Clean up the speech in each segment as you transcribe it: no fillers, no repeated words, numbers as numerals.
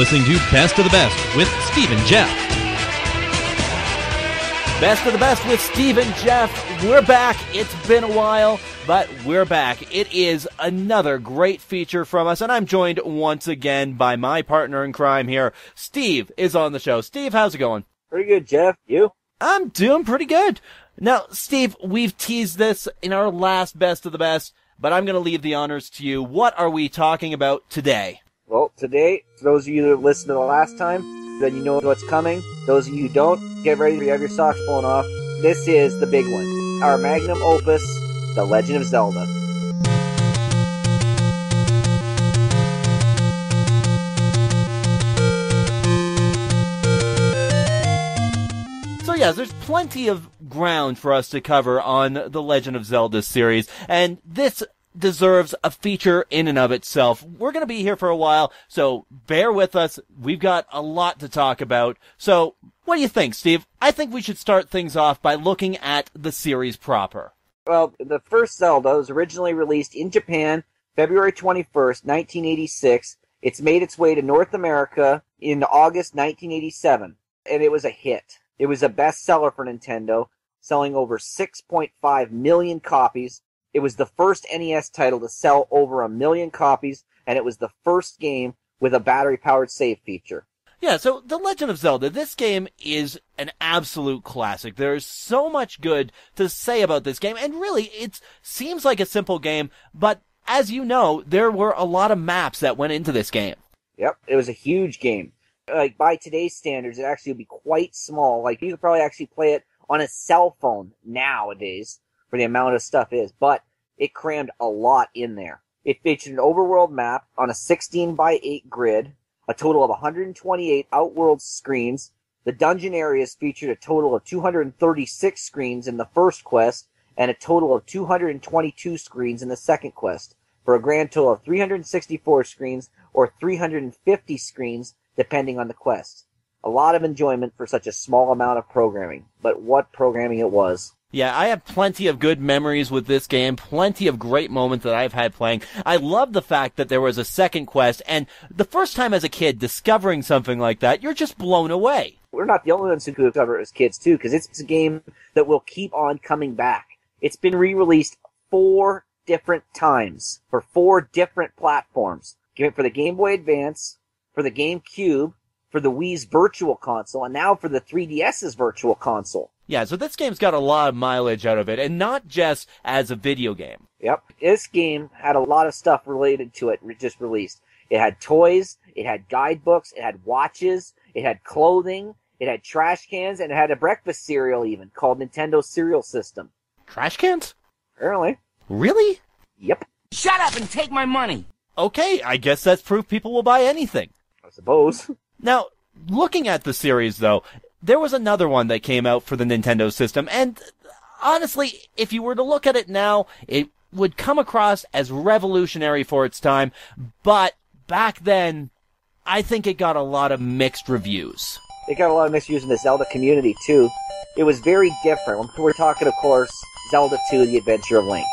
listening to Best of the Best with Steve and Jeff. Best of the Best with Steve and Jeff. We're back. It's been a while, but we're back. It is another great feature from us, and I'm joined once again by my partner in crime here. Steve is on the show. Steve, how's it going? Pretty good, Jeff. You? I'm doing pretty good. Now, Steve, we've teased this in our last Best of the Best, but I'm going to leave the honors to you. What are we talking about today? Well, today, for those of you that listened to the last time, then you know what's coming. Those of you who don't, get ready to have your socks blown off. This is the big one. Our magnum opus, The Legend of Zelda. So yes, there's plenty of ground for us to cover on the Legend of Zelda series, and this deserves a feature in and of itself. We're going to be here for a while, so bear with us. We've got a lot to talk about. So what do you think, Steve? I think we should start things off by looking at the series proper. Well, the first Zelda was originally released in Japan, February 21st, 1986. It's made its way to North America in August 1987, and it was a hit. It was a bestseller for Nintendo, selling over 6.5 million copies. It was the first NES title to sell over 1 million copies, and it was the first game with a battery-powered save feature. Yeah, so The Legend of Zelda, this game is an absolute classic. There's so much good to say about this game, and really, it seems like a simple game, but as you know, there were a lot of maps that went into this game. Yep, it was a huge game. Like, by today's standards, it actually would be quite small. Like, you could probably actually play it on a cell phone nowadays, for the amount of stuff it is, but it crammed a lot in there. It featured an overworld map on a 16 by 8 grid, a total of 128 outworld screens. The dungeon areas featured a total of 236 screens in the first quest, and a total of 222 screens in the second quest, for a grand total of 364 screens, or 350 screens, depending on the quest. A lot of enjoyment for such a small amount of programming, but what programming it was. Yeah, I have plenty of good memories with this game, plenty of great moments that I've had playing. I love the fact that there was a second quest, and the first time as a kid discovering something like that, you're just blown away. We're not the only ones who could discover it as kids, too, because it's a game that will keep on coming back. It's been re-released 4 different times for 4 different platforms. For the Game Boy Advance, for the GameCube, for the Wii's Virtual Console, and now for the 3DS's Virtual Console. Yeah, so this game's got a lot of mileage out of it, and not just as a video game. Yep. This game had a lot of stuff related to it just released. It had toys, it had guidebooks, it had watches, it had clothing, it had trash cans, and it had a breakfast cereal even, called Nintendo Cereal System. Trash cans? Apparently. Really? Yep. Shut up and take my money! Okay, I guess that's proof people will buy anything. I suppose. Now, looking at the series, though, there was another one that came out for the Nintendo system, and honestly, if you were to look at it now, it would come across as revolutionary for its time, but back then, I think it got a lot of mixed reviews. It got a lot of mixed reviews in the Zelda community, too. It was very different. We're talking, of course, Zelda 2, The Adventure of Link.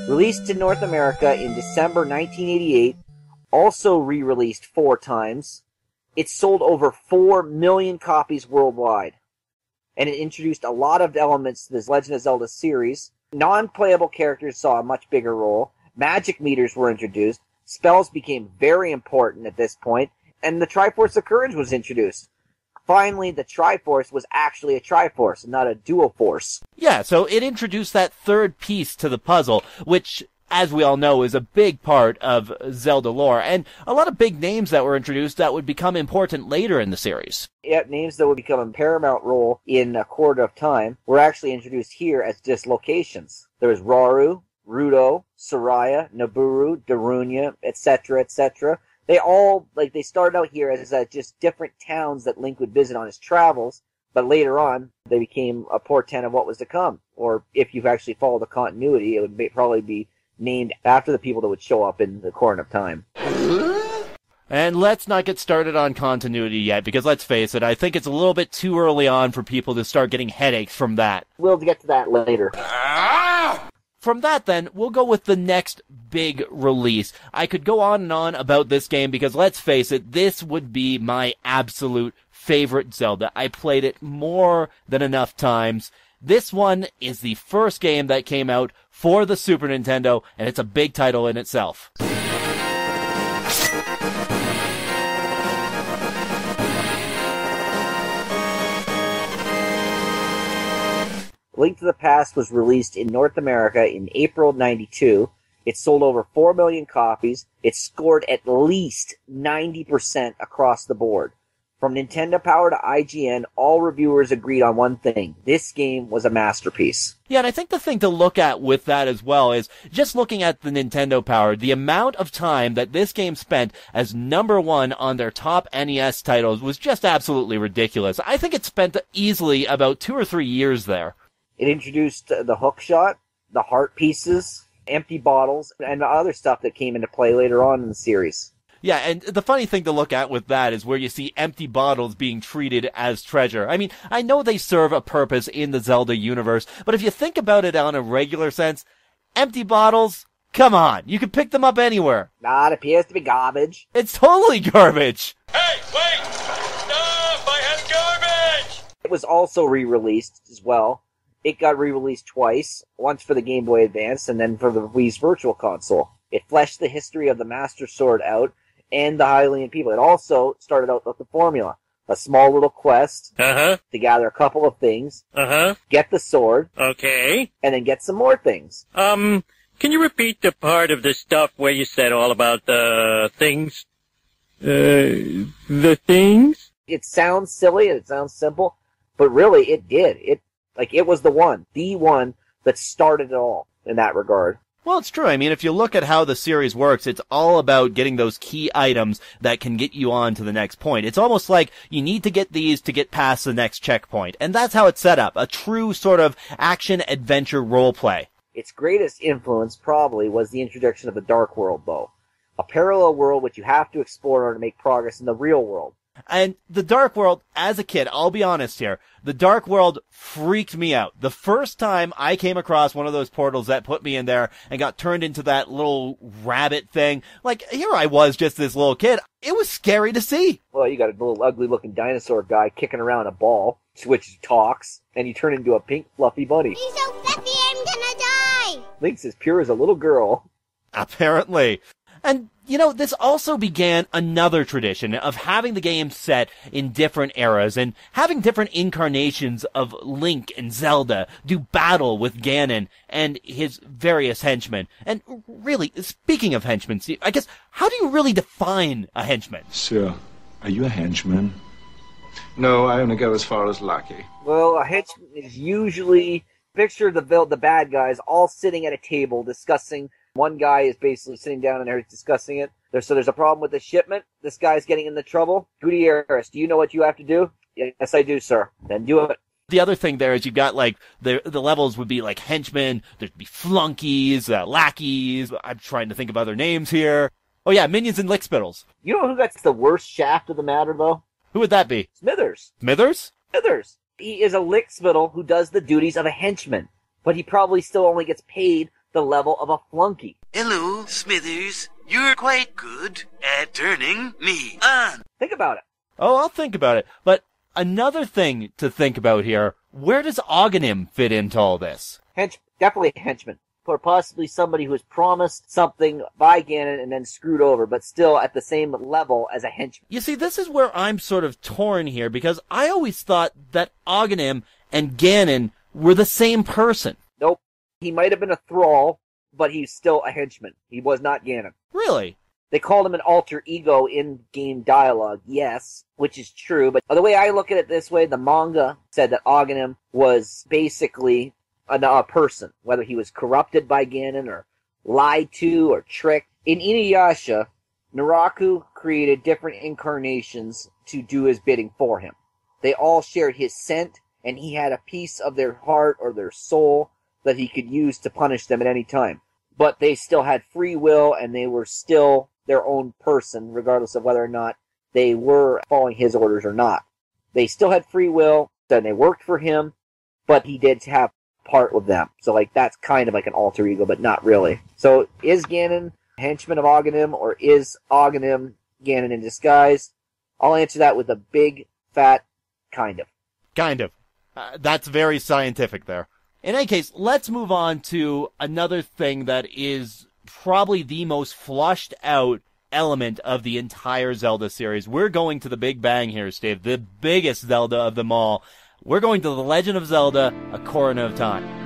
Released in North America in December 1988, also re-released 4 times. It sold over 4 million copies worldwide. And it introduced a lot of elements to this Legend of Zelda series. Non-playable characters saw a much bigger role. Magic meters were introduced. Spells became very important at this point. And the Triforce of Courage was introduced. Finally, the Triforce was actually a Triforce, and not a Dual Force. Yeah, so it introduced that third piece to the puzzle, which, as we all know, is a big part of Zelda lore, and a lot of big names that were introduced that would become important later in the series. Yeah, names that would become a paramount role in A Quarter of Time were actually introduced here as just locations. There was Rauru, Rudo, Soraya, Naburu, Darunia, etc., etc. They all, they started out here as just different towns that Link would visit on his travels, but later on, they became a portent of what was to come. Or, if you've actually followed the continuity, it would probably be named after the people that would show up in the Ocarina of Time. And let's not get started on continuity yet, because let's face it, I think it's a little bit too early on for people to start getting headaches from that. We'll get to that later. From that, then, we'll go with the next big release. I could go on and on about this game because, let's face it, this would be my absolute favorite Zelda. I played it more than enough times. This one is the first game that came out for the Super Nintendo, and it's a big title in itself. Link to the Past was released in North America in April '92. It sold over 4 million copies. It scored at least 90% across the board. From Nintendo Power to IGN, all reviewers agreed on one thing. This game was a masterpiece. Yeah, and I think the thing to look at with that as well is just looking at the Nintendo Power, the amount of time that this game spent as number one on their top NES titles was just absolutely ridiculous. I think it spent easily about 2 or 3 years there. It introduced the hook shot, the heart pieces, empty bottles, and other stuff that came into play later on in the series. Yeah, and the funny thing to look at with that is where you see empty bottles being treated as treasure. I mean, I know they serve a purpose in the Zelda universe, but if you think about it on a regular sense, empty bottles, come on, you can pick them up anywhere. It appears to be garbage. It's totally garbage. Hey, wait! Stop! I have garbage! It was also re-released as well. It got re-released twice, once for the Game Boy Advance and then for the Wii's Virtual Console. It fleshed the history of the Master Sword out and the Hylian people. It also started out with the formula. A small little quest to gather a couple of things, get the sword, Okay. and then get some more things. Can you repeat the part of the stuff where you said all about the things? The things? It sounds silly and it sounds simple, but really it did. It was the one that started it all in that regard. Well, it's true. I mean, if you look at how the series works, it's all about getting those key items that can get you on to the next point. It's almost like you need to get these to get past the next checkpoint. And that's how it's set up. A true sort of action-adventure roleplay. Its greatest influence probably was the introduction of the Dark World, though. A parallel world which you have to explore in order to make progress in the real world. And the Dark World, as a kid, I'll be honest here, the Dark World freaked me out. The first time I came across one of those portals that put me in there and got turned into that little rabbit thing, like, here I was, just this little kid. It was scary to see. Well, you got a little ugly-looking dinosaur guy kicking around a ball, which talks, and you turn into a pink, fluffy bunny. He's so fluffy, I'm gonna die! Link's as pure as a little girl. Apparently. And, you know, this also began another tradition of having the game set in different eras and having different incarnations of Link and Zelda do battle with Ganon and his various henchmen. And really, speaking of henchmen, Steve, I guess, how do you really define a henchman? Sir, are you a henchman? No, I only go as far as lucky. Well, a henchman is usually, picture the bad guys all sitting at a table discussing. One guy is basically sitting down and they're discussing it. So there's a problem with the shipment. This guy's getting into trouble. Gutierrez, do you know what you have to do? Yes, I do, sir. Then do it. The other thing there is you've got, like, the levels would be, like, henchmen, there'd be flunkies, lackeys, I'm trying to think of other names here. Oh yeah, minions and lickspittles. You know who gets the worst shaft of the matter, though? Who would that be? Smithers. Smithers? Smithers. He is a lickspittle who does the duties of a henchman, but he probably still only gets paid the level of a flunky. Hello, Smithers. You're quite good at turning me on. Think about it. Oh, I'll think about it. But another thing to think about here, where does Ocarina fit into all this? Definitely a henchman. Or possibly somebody who was promised something by Ganon and then screwed over, but still at the same level as a henchman. You see, this is where I'm sort of torn here, because I always thought that Ocarina and Ganon were the same person. Nope. He might have been a thrall, but he's still a henchman. He was not Ganon. Really? They called him an alter ego in game dialogue, yes, which is true, but the way I look at it this way, the manga said that Ocarina was basically a person, whether he was corrupted by Ganon or lied to or tricked. In Inuyasha, Naraku created different incarnations to do his bidding for him. They all shared his scent, and he had a piece of their heart or their soul that he could use to punish them at any time. But they still had free will, and they were still their own person, regardless of whether or not they were following his orders or not. They still had free will, and they worked for him, but he did have part with them. So, like, that's kind of like an alter ego, but not really. So, is Ganon a henchman of Aghanim, or is Aghanim Ganon in disguise? I'll answer that with a big, fat kind of. Kind of. That's very scientific there. In any case, let's move on to another thing that is probably the most flushed out element of the entire Zelda series. We're going to the Big Bang here, Steve. The biggest Zelda of them all. We're going to The Legend of Zelda, Ocarina of Time.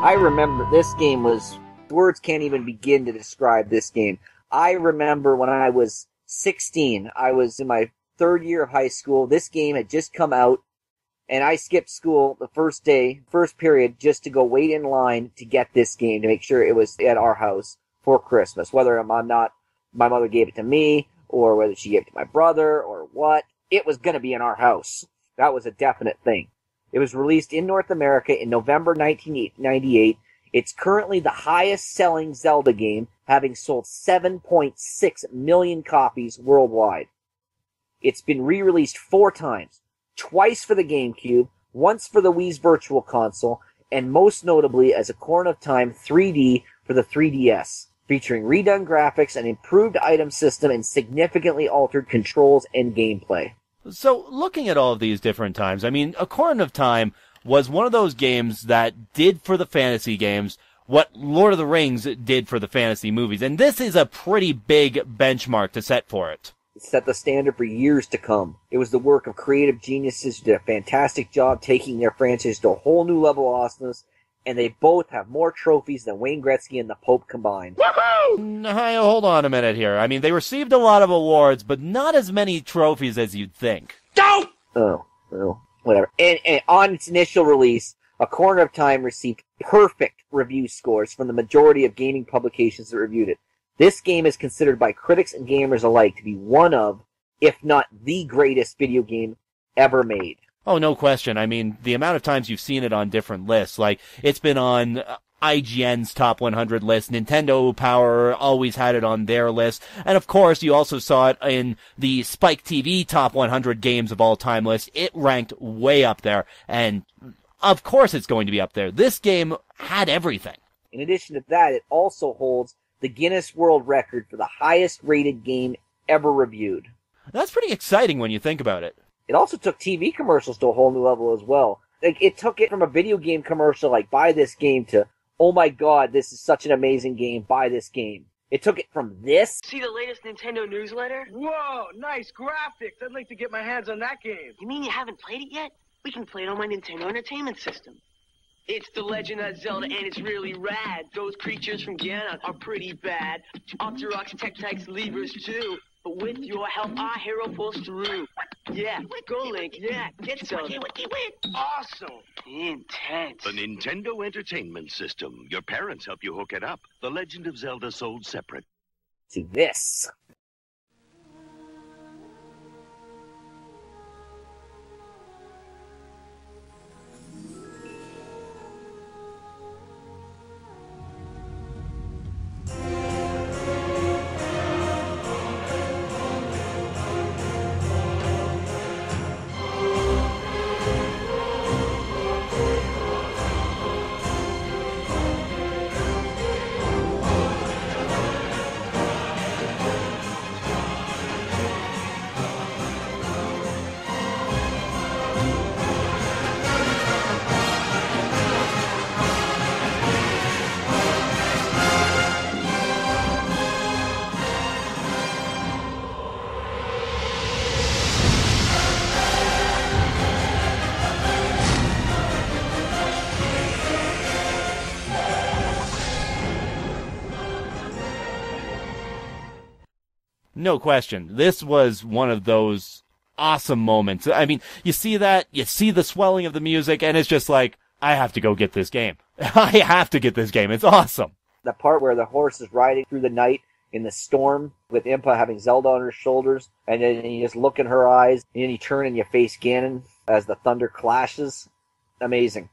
I remember this game was, words can't even begin to describe this game. I remember when I was 16, I was in my third year of high school. This game had just come out, and I skipped school the first day, first period, just to go wait in line to get this game, to make sure it was at our house for Christmas. Whether I'm not, my mother gave it to me, or whether she gave it to my brother, or what, it was going to be in our house. That was a definite thing. It was released in North America in November 1998. It's currently the highest-selling Zelda game, having sold 7.6 million copies worldwide. It's been re-released 4 times, twice for the GameCube, once for the Wii's Virtual Console, and most notably as Ocarina of Time 3D for the 3DS, featuring redone graphics, an improved item system, and significantly altered controls and gameplay. So, looking at all of these different times, I mean, Ocarina of Time was one of those games that did for the fantasy games what Lord of the Rings did for the fantasy movies, and this is a pretty big benchmark to set for it. It set the standard for years to come. It was the work of creative geniuses who did a fantastic job taking their franchise to a whole new level of awesomeness, and they both have more trophies than Wayne Gretzky and the Pope combined. Hey, hold on a minute here. I mean, they received a lot of awards, but not as many trophies as you'd think. Oh, well, whatever. And on its initial release, Ocarina of Time received perfect review scores from the majority of gaming publications that reviewed it. This game is considered by critics and gamers alike to be one of, if not the greatest video game ever made. Oh, no question. I mean, the amount of times you've seen it on different lists, like, it's been on IGN's top 100 list, Nintendo Power always had it on their list, and of course, you also saw it in the Spike TV top 100 games of all time list. It ranked way up there, and of course it's going to be up there. This game had everything. In addition to that, it also holds the Guinness World Record for the highest rated game ever reviewed. That's pretty exciting when you think about it. It also took TV commercials to a whole new level as well. Like, it took it from a video game commercial like, buy this game, to, oh my god, this is such an amazing game, buy this game. It took it from this. See the latest Nintendo newsletter? Whoa, nice graphics. I'd like to get my hands on that game. You mean you haven't played it yet? We can play it on my Nintendo Entertainment System. It's the Legend of Zelda, and it's really rad. Those creatures from Ganon are pretty bad. Octoroks, Tektites, Levers, too. But with your help, our hero pulls through. Yeah, go Link, yeah, get some. Awesome. Intense. The Nintendo Entertainment System. Your parents help you hook it up. The Legend of Zelda sold separate. To this. No question. This was one of those awesome moments. I mean, you see that, you see the swelling of the music, and it's just like, I have to go get this game. I have to get this game. It's awesome. The part where the horse is riding through the night in the storm with Impa having Zelda on her shoulders, and then you just look in her eyes, and then you turn and you face Ganon as the thunder clashes. Amazing.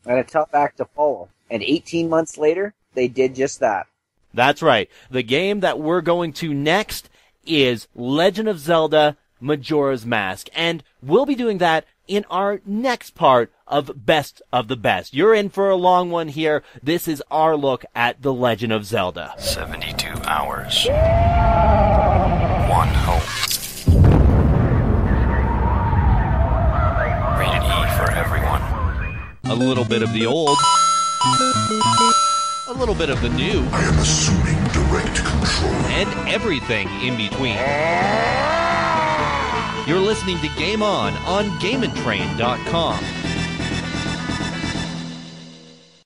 And a tough act to follow. And 18 months later, they did just that. That's right. The game that we're going to next is Legend of Zelda Majora's Mask, and we'll be doing that in our next part of Best of the Best. You're in for a long one here. This is our look at The Legend of Zelda. 72 hours. One hope. Rated E for everyone. A little bit of the old. A little bit of the new. I am assuming direct control. And everything in between. You're listening to Game On GameNTrain.com.